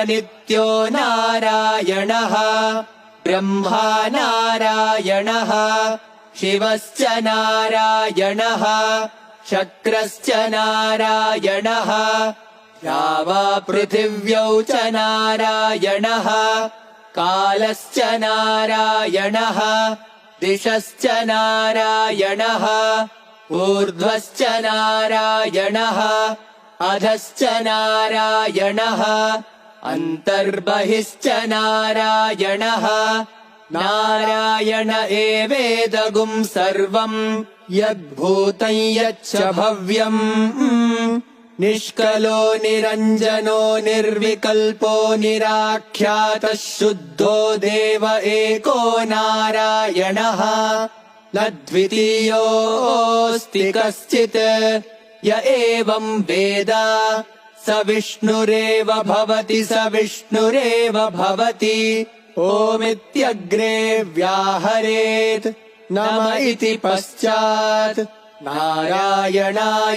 नित्यो नारायणः ब्रह्मा नारायणः शिवश्च नारायणः शक्रश्च नारायणः द्यावा पृथिव्यौ च नारायणः कालश्च नारायणः दिशश्च नारायणः ऊर्ध्वश्च नारायणः अधश्च नारायणः अन्तर्बहिश्च नारायणः नारायण एवेदगुं सर्वम् यद्भूतं यच्च भव्यम् निष्कलो निरञ्जनो निर्विकल्पो निराख्यातः शुद्धो देव एको नारायणः न द्वितीयोऽस्ति कश्चित् य एवं वेद स विष्णुरेव भवति स विष्णुरेव भवति ओमित्यग्रे व्याहरेत् नम इति पश्चात् नारायणायेत्युप